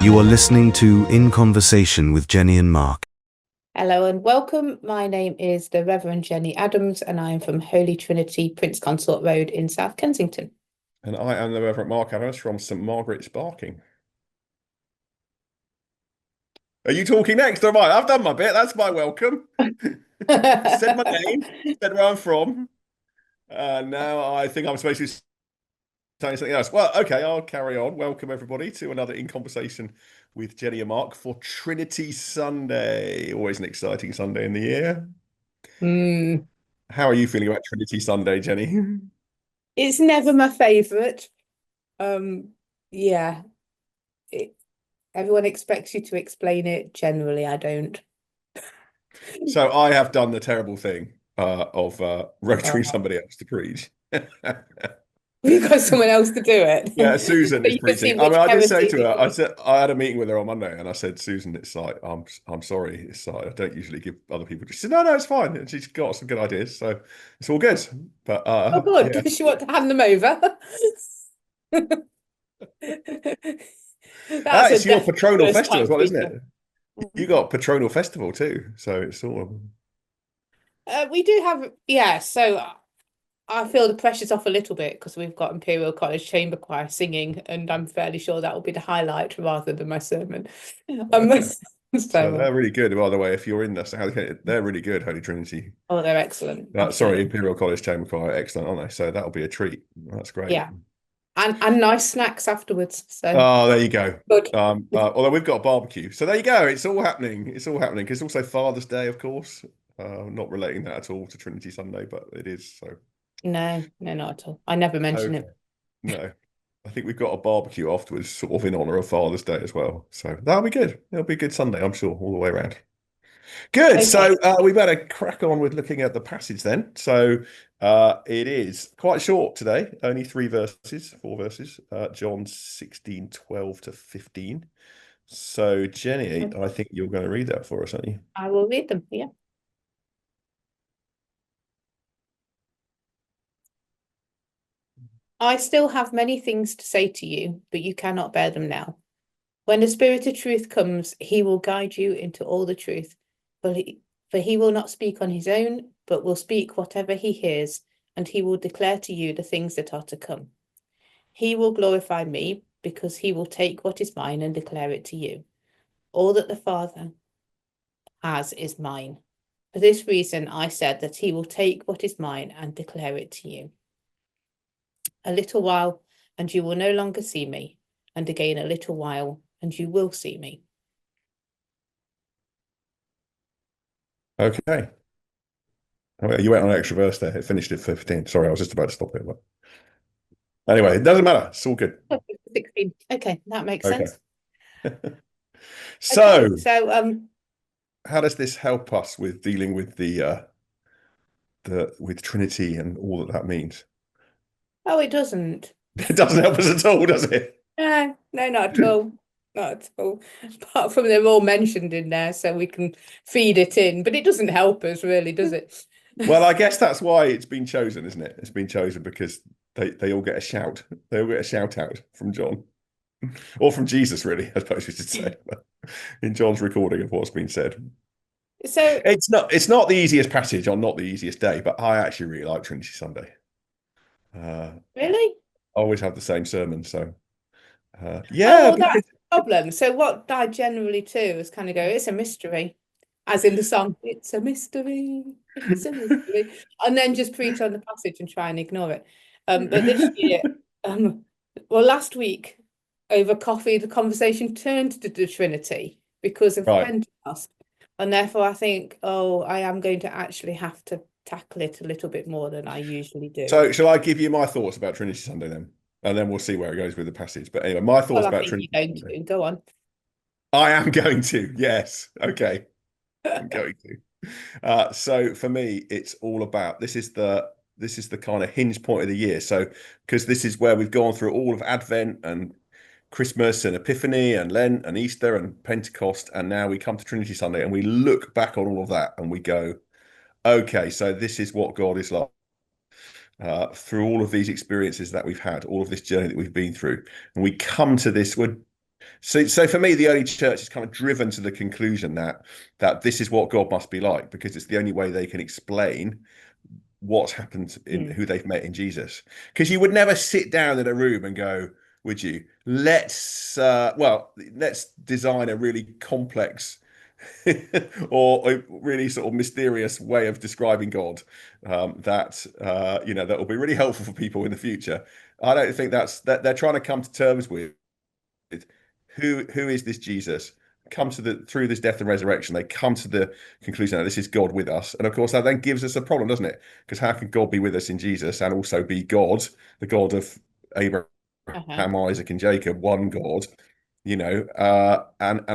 You are listening to In Conversation with Jennie and Mark. Hello and welcome. My name is the Reverend Jenny Adams, and I am from Holy Trinity, Prince Consort Road in South Kensington. And I am the Reverend Mark Adams from St Margaret's, Barking. Are you talking next? All right, I've done my bit. That's my welcome. Said my name, said where I'm from. Now I think I'm supposed to be saying something else. Well, okay, I'll carry on. Welcome everybody to another In Conversation with Jennie and Mark for Trinity Sunday. Always an exciting Sunday in the year. How are you feeling about Trinity Sunday, Jennie? It's never my favourite. Yeah, everyone expects you to explain it. Generally, I don't. So I have done the terrible thing of rotating somebody else to preach. You've got someone else to do it. Yeah, Susan So is you can see preaching. I mean, which I did say heresy to her, people- I said I had a meeting with her on Monday, and I said, Susan, it's like I'm sorry, it's like I don't usually give other people. She said, no, it's fine, and she's got some good ideas, so it's all good. But Oh, good. yeah. Does she want to hand them over? It's your patronal first festival time as well, isn't speaker. it? You got patronal festival too, so it's sort of. We do have, yeah. So I feel the pressure's off a little bit because we've got Imperial College Chamber Choir singing, and I'm fairly sure that will be the highlight rather than my sermon. Okay. So So they're really good, by the way. If you're in this, they're really good, Holy Trinity. oh, they're excellent. Sorry, Absolutely. Imperial College Chamber Choir, excellent, aren't they? So that'll be a treat. That's great. Yeah, and nice snacks afterwards. So Oh, there you go. good. Although we've got a barbecue, so there you go. It's all happening. It's all happening because it's also Father's Day, of course. Not relating that at all to Trinity Sunday, but it is. So No, not at all. I never mention okay. it. No, I think we've got a barbecue afterwards, sort of in honor of Father's Day as well. So that'll be good. It'll be a good Sunday, I'm sure, all the way around. Good. Okay. So we better crack on with looking at the passage then. So it is quite short today, only 4 verses, John 16:12 to 15. So Jenny, I think you're going to read that for us, aren't you? I will read them. Yeah. I still have many things to say to you, but you cannot bear them now. When the Spirit of truth comes, he will guide you into all the truth. For he will not speak on his own, but will speak whatever he hears, and he will declare to you the things that are to come. He will glorify me, because he will take what is mine and declare it to you. All that the Father has is mine. For this reason I said that he will take what is mine and declare it to you. A little while, and you will no longer see me, and again a little while, and you will see me. Okay. Oh, you went on an extra verse there. It finished at 15. Sorry, I was just about to stop it. But anyway, it doesn't matter. It's all good. 16. Okay, that makes Okay. sense. So, Okay, so how does this help us with dealing with the with Trinity and all that means? oh, it doesn't. It doesn't help us at all, does it? No, not at all. Not at all. Apart from they're all mentioned in there, so we can feed it in. But it doesn't help us, really, does it? Well, I guess that's why it's been chosen, isn't it? It's been chosen because they all get a shout. They all get a shout out from John. Or from Jesus, really, I suppose we should say, in John's recording of what's been said. So It's not the easiest passage on not the easiest day, but I actually really like Trinity Sunday. really? I always have the same sermon, so Oh, yeah. well, that's the problem. So what I generally do is kind of go, it's a mystery, as in the song, it's a mystery, it's a mystery, and then just preach on the passage and try and ignore it. But this year, well, last week over coffee, the conversation turned to the Trinity because of Right. Pentecost, and therefore I think, oh, I am going to actually have to tackle it a little bit more than I usually do. So shall I give you my thoughts about Trinity Sunday then? And then we'll see where it goes with the passage. But anyway, my thoughts Well, I about think Trinity you're going Sunday. to go on. I am going to, yes. Okay. I'm going to. So for me, it's all about this is the kind of hinge point of the year. So because this is where we've gone through all of Advent and Christmas and Epiphany and Lent and Easter and Pentecost, and now we come to Trinity Sunday and we look back on all of that and we go, okay, so this is what God is like. Through all of these experiences that we've had, all of this journey that we've been through, and we come to this. So for me, the early church is kind of driven to the conclusion that this is what God must be like, because it's the only way they can explain what's happened in Mm. who they've met in Jesus. Because you would never sit down in a room and go, would you? Let's design a really complex or a really sort of mysterious way of describing God, that will be really helpful for people in the future. I don't think that they're trying to come to terms with who is this Jesus? Come to through this death and resurrection, they come to the conclusion that this is God with us. And of course, that then gives us a problem, doesn't it? Because how can God be with us in Jesus and also be God, the God of Abraham, Uh-huh. Isaac, and Jacob, one God? And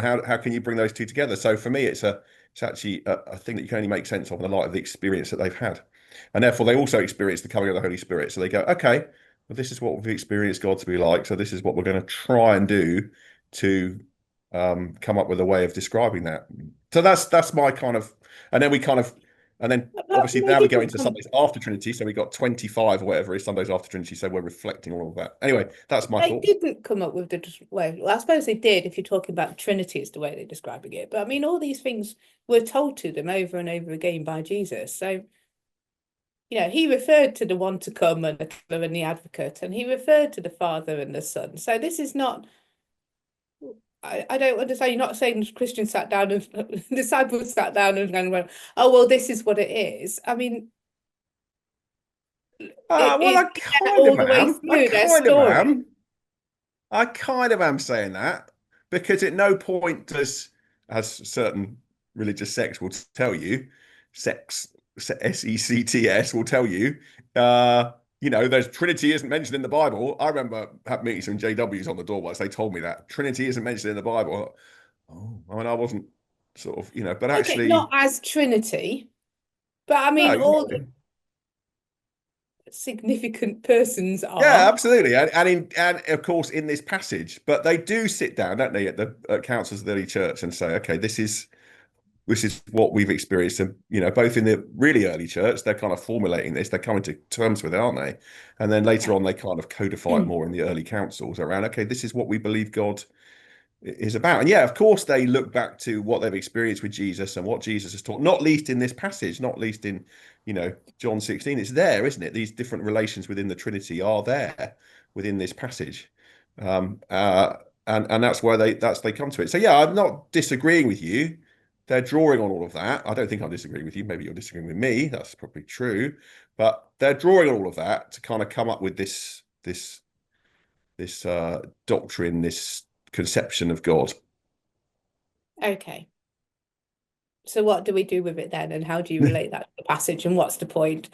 how can you bring those two together? So for me, it's actually a thing that you can only make sense of in the light of the experience that they've had, and therefore they also experience the coming of the Holy Spirit. So they go, okay, well, this is what we've experienced God to be like. So this is what we're going to try and do to come up with a way of describing that. So that's my kind of, and then we kind of, and then But obviously they now we go didn't into come. Sundays after Trinity. So we got 25 or whatever is Sundays after Trinity. So we're reflecting all of that. Anyway, that's my They thoughts. didn't come up with the way. Well, I suppose they did if you're talking about Trinity is the way they're describing it. But I mean, all these things were told to them over and over again by Jesus. So, he referred to the one to come and the killer and the advocate, and he referred to the Father and the Son. So this is not. I don't understand. You're not saying Christians sat down and disciples sat down and went, "Oh well, this is what it is." I mean, Well, I it's kind all of the way am. I through their kind of story. am. I kind of am saying that because at no point does, as certain religious sects will tell you, sects will tell you, there's Trinity isn't mentioned in the Bible. I remember having meeting some JWs on the door once. They told me that Trinity isn't mentioned in the Bible. Oh, I mean, I wasn't sort of, but Okay, not actually, as Trinity, but I no, mean, all exactly. the significant persons Yeah, are. absolutely, and of course in this passage, but they do sit down, don't they, at the councils of the early church and say, okay, this is what we've experienced, and both in the really early church, they're kind of formulating this, they're coming to terms with it, aren't they? And then later Okay. on, they kind of codify it more in the early councils around, okay, this is what we believe God is about. And yeah, of course, they look back to what they've experienced with Jesus and what Jesus has taught, not least in this passage, not least in, John 16. It's there, isn't it? These different relations within the Trinity are there within this passage. Um, uh, and that's why they come to it. So yeah, I'm not disagreeing with you. They're drawing on all of that. I don't think I'm disagreeing with you. Maybe you're disagreeing with me. That's probably true. But they're drawing on all of that to kind of come up with this doctrine, this conception of God. Okay. So what do we do with it then, and how do you relate that to the passage, and what's the point?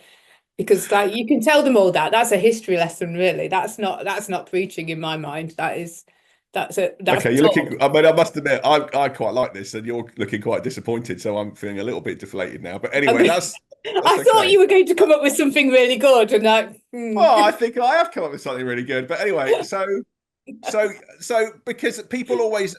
Because like you can tell them all that. That's a history lesson, really. That's not preaching in my mind. That's Okay, you're talk. looking. I mean, I must admit, I quite like this, and you're looking quite disappointed. So I'm feeling a little bit deflated now. But I anyway, mean, that's I thought okay. you were going to come up with something really good, and Well, I think I have come up with something really good. But anyway, so because people always,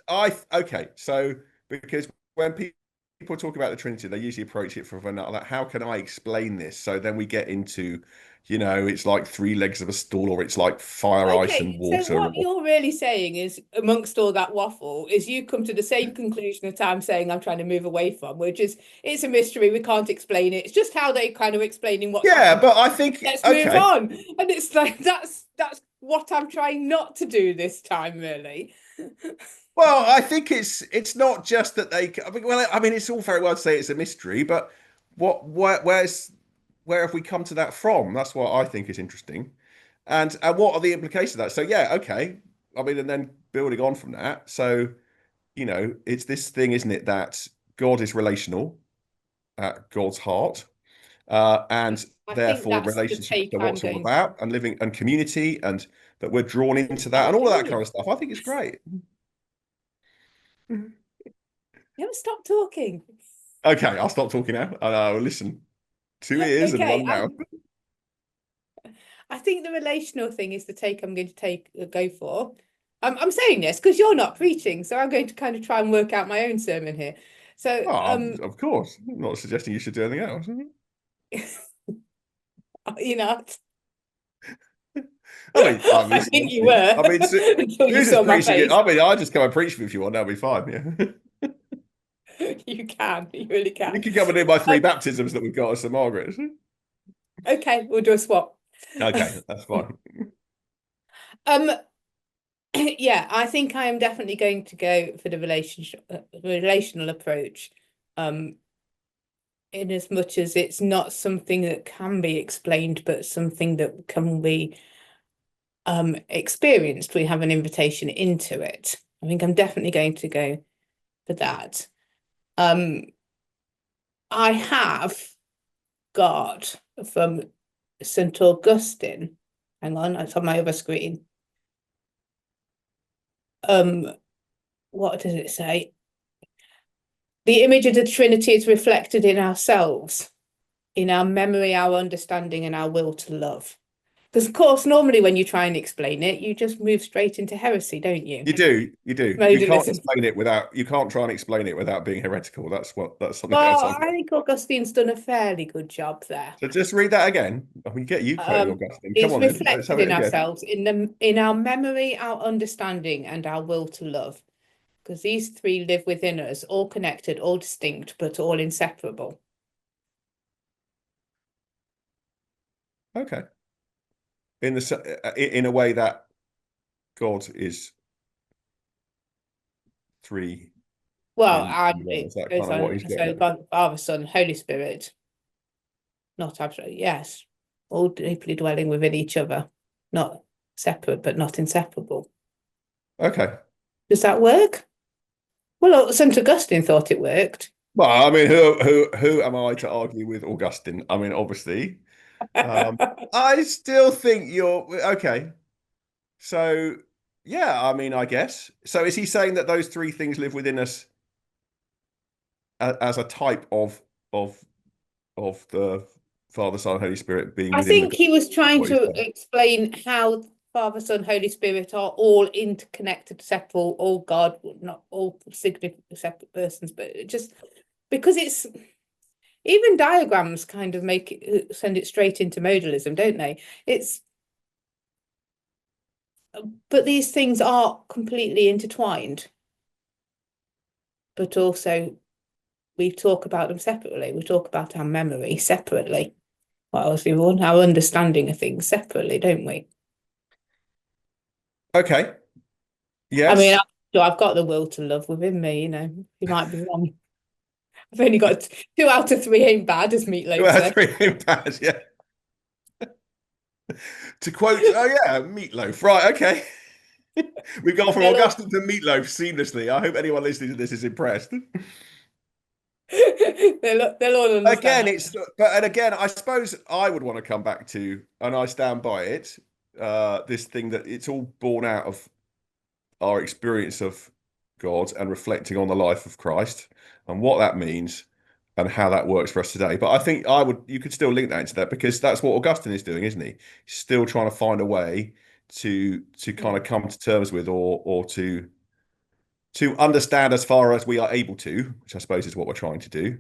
okay, so because when people talk about the Trinity, they usually approach it from another, like, how can I explain this? So then we get into, it's like three legs of a stool, or it's like fire, ice, and Okay, so water, what or you're really saying is, amongst all that waffle, is you come to the same conclusion that I'm saying I'm trying to move away from, which is it's a mystery, we can't explain it. It's just how they kind of explaining what's yeah. happened. But I think Let's move okay. on. And it's like that's what I'm trying not to do this time, really. Well, I think it's not just that they. I mean, it's all very well to say it's a mystery, but where have we come to that from? That's what I think is interesting, and what are the implications of that? So yeah, okay. I mean, and then building on from that, so it's this thing, isn't it, that God is relational at God's heart, and I think therefore that's the relationships take are I'm what's all going to. about, and living and community, and that we're drawn into that, and all of that kind Okay. of stuff. I think it's great. You haven't stopped talking. Okay, I'll stop talking now. Listen, two ears and Okay, one mouth. I think the relational thing is the take I'm going to go for. I'm saying this because you're not preaching, so I'm going to kind of try and work out my own sermon here. So, Oh, of course. I'm not suggesting you should do anything else. you know, I think you were until you saw my face. I just come and preach if you want. That'll be fine. Yeah. You can. You really can. You can come and do my 3 baptisms that we've got at St. Margaret's. Okay, we'll do a swap. Okay, that's fine. Yeah, I think I am definitely going to go for the relational approach. In as much as it's not something that can be explained, but something that can be experienced. We have an invitation into it. I think I'm definitely going to go for that. I have got from St. Augustine, hang on, it's on my other screen. What does it say? The image of the Trinity is reflected in ourselves, in our memory, our understanding, and our will to love. Because, of course, normally when you try and explain it, you just move straight into heresy, don't you? You do. You Modalism. can't explain it without. You can't try and explain it without being heretical. That's something Well, else. I think Augustine's done a fairly good job there. So just read that again. I mean, get you quoting Augustine. Come It's on, reflected let's have it in again. ourselves, in our memory, our understanding, and our will to love. Because these 3 live within us, all connected, all distinct, but all inseparable. Okay. In a way that God is 3. Well, Is that it goes kind of what he's getting at? God, Father, Son, Holy Spirit. Not absolutely, yes. All deeply dwelling within each other. Not separate, but not inseparable. Okay. Does that work? Well, St. Augustine thought it worked. Well, I mean, who am I to argue with Augustine? I mean, obviously, I still think you're okay. So, yeah, I mean, I guess. So, is he saying that those 3 things live within us as a type of the Father, Son, Holy Spirit being I within think he was trying to explain how Father, Son, Holy Spirit are all interconnected, separate, all God, not all significant separate persons, but just because it's even diagrams kind of make it send it straight into modalism, don't they? But these things are completely intertwined. But also we talk about them separately. We talk about our memory separately. Well, else we want our understanding of things separately, don't we? Okay. Yes. I mean, I've got the will to love within me, you know. You might be wrong. I've only got 2 out of 3 ain't bad, as Meatloaf said. 2 out of 3 ain't bad, yeah. To quote, oh yeah, Meatloaf. Right, okay. We've gone from Augustine to Meatloaf seamlessly. I hope anyone listening to this is impressed. They'll all understand. Again, I suppose I would want to come back to, and I stand by it, this thing that it's all born out of our experience of God and reflecting on the life of Christ and what that means and how that works for us today. But I think you could still link that into that, because that's what Augustine is doing, isn't he? He's still trying to find a way to kind of come to terms with or to understand as far as we are able to, which I suppose is what we're trying to do.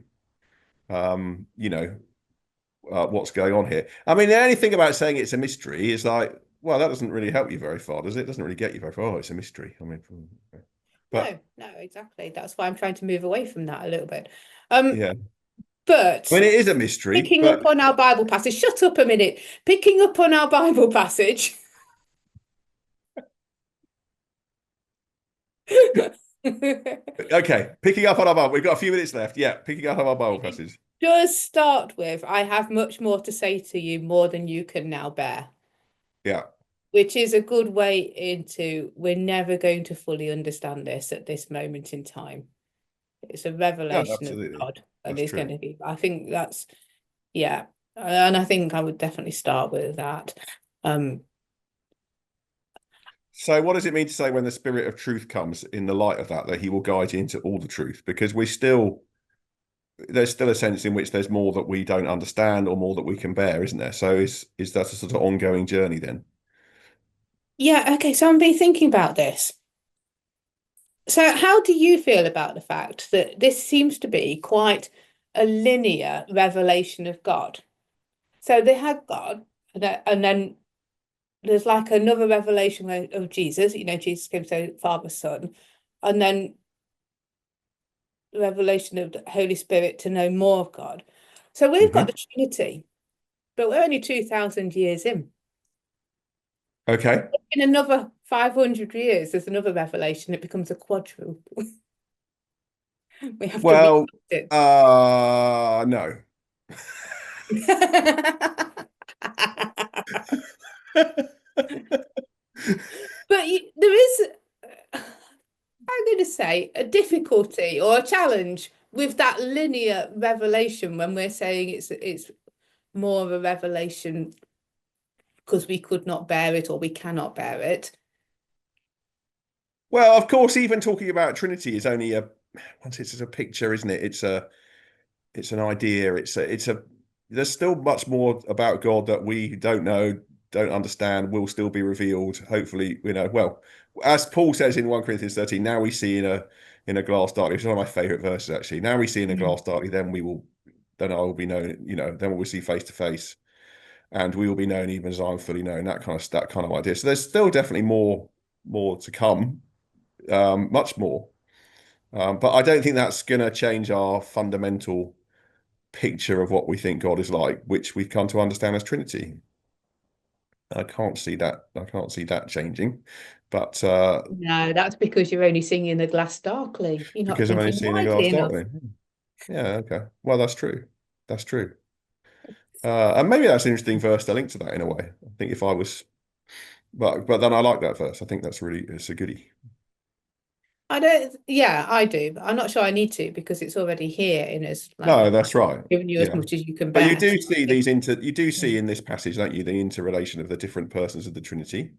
What's going on here. I mean, the only thing about saying it's a mystery is like, well, that doesn't really help you very far, does it? It doesn't really get you very far. Oh, it's a mystery. I mean, no, exactly. That's why I'm trying to move away from that a little bit. Yeah. But I mean, it is a mystery. Picking up on our Bible passage. Shut up a minute. Picking up on our Bible passage. Okay, picking up on our Bible. We've got a few minutes left. Yeah, picking up on our Bible passage. Does start with, I have much more to say to you, more than you can now bear. Yeah. Which is a good way into, we're never going to fully understand this at this moment in time. It's a revelation of God. And it's going to be, I think that's, yeah. And I think I would definitely start with that. So what does it mean to say when the Spirit of truth comes in the light of that he will guide you into all the truth? Because there's still a sense in which there's more that we don't understand or more that we can bear, isn't there? So is that a sort of ongoing journey then? Yeah, okay, so I've been thinking about this. So how do you feel about the fact that this seems to be quite a linear revelation of God? So they had God, and then there's like another revelation of Jesus. Jesus came to Father, Son, and then the revelation of the Holy Spirit to know more of God. So we've got the Trinity, but we're only 2,000 years in. Okay. In another 500 years, there's another revelation. It becomes a quadruple. We have to read it. No. But there is, I'm going to say, a difficulty or a challenge with that linear revelation when we're saying it's more of a revelation because we could not bear it or we cannot bear it. Well, of course, even talking about Trinity is only once it's a picture, isn't it? It's an idea. There's still much more about God that we don't know, don't understand, will still be revealed. Hopefully, well, as Paul says in 1 Corinthians 13, now we see in a glass darkly, which is one of my favorite verses, actually. Now we see in a glass darkly, then I will be known, then we'll see face to face, and we will be known even as I'm fully known, that kind of idea. So there's still definitely more to come, much more. But I don't think that's going to change our fundamental picture of what we think God is like, which we've come to understand as Trinity. I can't see that changing. But no, that's because you're only seeing the glass darkly. You're not because I'm only thinking seeing the glass widely enough. darkly. Yeah, okay. Well, that's true. That's true. And maybe that's an interesting verse to link to that in a way. I think if I was, but then I like that verse. I think it's a goodie. I do. But I'm not sure I need to because it's already here in us. No, that's right. Giving you as Yeah. much as you can But bear. you do see in this passage, don't you, the interrelation of the different persons of the Trinity.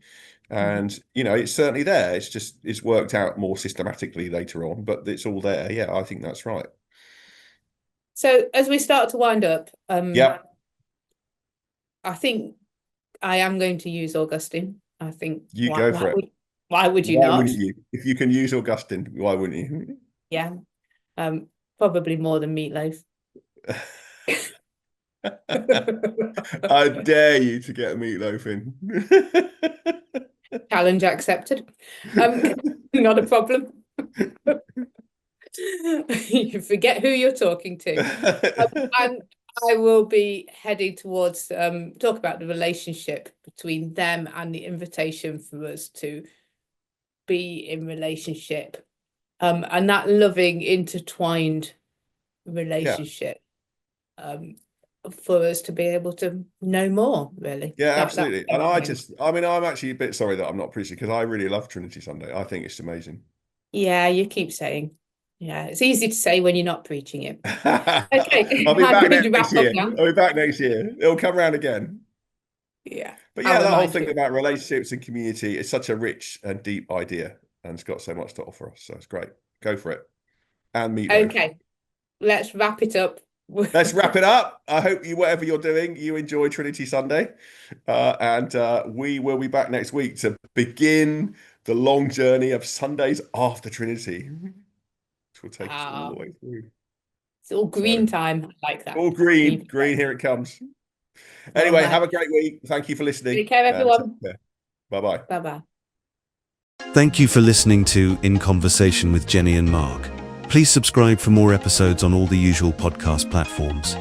And, it's certainly there. It's worked out more systematically later on, but it's all there. Yeah, I think that's right. So as we start to wind up, yeah, I think I am going to use Augustine. I think you go for it. Why would you Why not? wouldn't you? If you can use Augustine, why wouldn't you? Yeah. Probably more than meatloaf. I dare you to get a meatloaf in. Challenge accepted. Not a problem. You forget who you're talking to. And I will be heading towards talk about the relationship between them and the invitation for us to be in relationship. And that loving, intertwined relationship. For us to be able to know more, really. Yeah, absolutely. And I'm actually a bit sorry that I'm not preaching because I really love Trinity Sunday. I think it's amazing. Yeah, you keep saying. Yeah, it's easy to say when you're not preaching it. Okay, I'll be back next year. I'll be back next year. It'll come around again. Yeah. But yeah, that whole thing about relationships and community is such a rich and deep idea, and it's got so much to offer us. So it's great. Go for it. And meatloaf. Okay, let's wrap it up. Let's wrap it up. I hope whatever you're doing, you enjoy Trinity Sunday. And we will be back next week to begin the long journey of Sundays after Trinity, which will take us all the way through. It's all green time. I like that. All green. Green, here it comes. Anyway, have a great week. Thank you for listening. Take care, everyone. Bye-bye. Bye-bye. Thank you for listening to In Conversation with Jennie and Mark. Please subscribe for more episodes on all the usual podcast platforms.